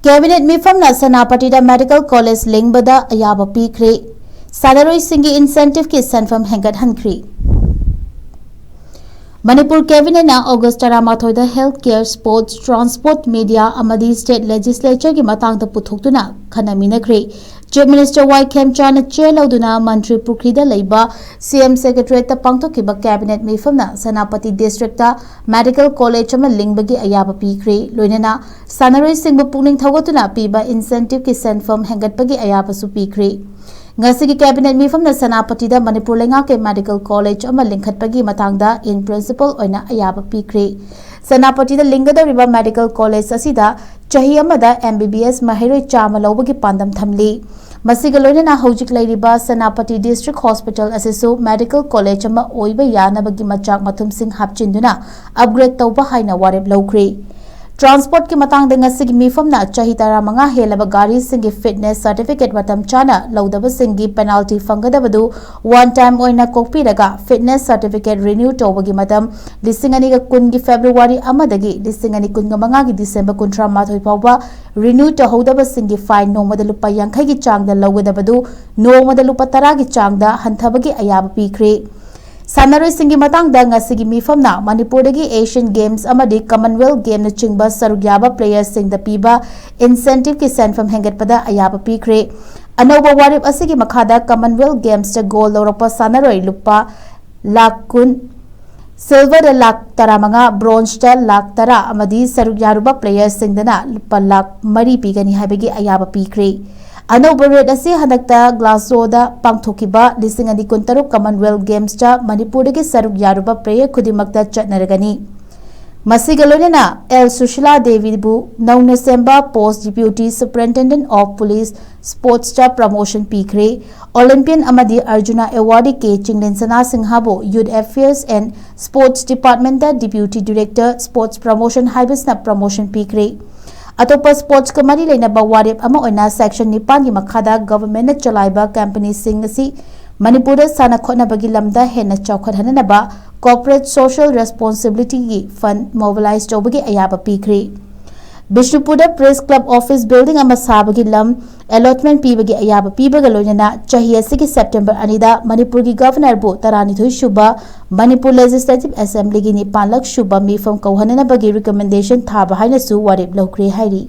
Cabinet Meepham na Senapati Medical College Lingbagi Ayaba Pikhre Sannaroising incentive ki SENFAM HENGATHANKHRE manipur cabinet na August 13 da healthcare sports transport media amadi state legislature ki matang da puthokduna khanaminakre Chief Minister Y Khemchana chair lauduna mantri pukri da leiba CM secretariat ta pangthokiba cabinet Meepham na Senapati district ta medical college ama Lingbagi Ayaba Pikhre loinana Sannaroising pukning thawatuna piba incentive ki SENFAM hengatpagi ayaba su Pikhre Ngasigi cabinet Meepham na Senapati da Manipur lenga ke medical college ama lingkhatpagi matangda in principle oina Ayaba Pikhre Senapati da lingada riba medical college asida chahi amada MBBS mahiroi chama lawbagi pandam thamli masiga loinana hojik leiriba Senapati district hospital asesu medical college ama oiba yanabagi machak mathum sing hapchinduna upgrade tawba haina warep lawkhre Transport ki matang dengan segi Meepham na chahi tara manga helaba gari singi fitness certificate matam chana laudaba singi penalty fangadabadu one time oina kokpi daga fitness certificate renew tawbagi matam lisingani ga kungi February amadagi lisingani kunga manga gi December kuntra mathoi pawba renew tahodaba singi fine no madalu pa yankhai gi changda laugadabadu no madalu pa tara gi changda hanthabagi Ayaba Pikhre Sannaroising matang da ngasigi Meepham na Manipur dagi Asian Games amadi Commonwealth Game na chingba sarugyaba players sing da piba incentive ki SENFAM hengatpada Ayaba Pikhre anoba warip asigi makhada Commonwealth Games ta gold lawrapa Sannaroi lupa lakh kun silver da lakh tara manga bronze ta lakh tara amadi sarugyaruba players sing dana lupa lakh mari pigani habagi Ayaba Pikhre Anoba red ase hanakta Glasgow da pangthokiba lisingani kuntaru Commonwealth Games cha Manipur dagi saruk yaruba player khudimakta chatnaragani Masigalonena L Sushila Devi bu nauna semba post deputy superintendent of police sports cha promotion Pikhre Olympian amadi Arjuna award ke Chinglen Sana Singha bu youth affairs and sports department da deputy director sports promotion haibis na promotion Pikhre Atopa sports kamari leina ba warip ama oina section 9 gi makhada government na chalaiba company sing asi Manipur sana khona bagi lamda hena chawkhat hanana ba corporate social responsibility gi fund mobilize tobagi Ayaba Pikhre Bishnupura Press Club office building ama sabagi lam allotment pibagi Ayaba pibaga loinana chahi asigi September anida Manipur gi governor bu taranithoi shuba Manipur Legislative Assembly gi 9 lakh shuba Meepham kauhanana bagi recommendation thaba haina su warip lawkhre hairi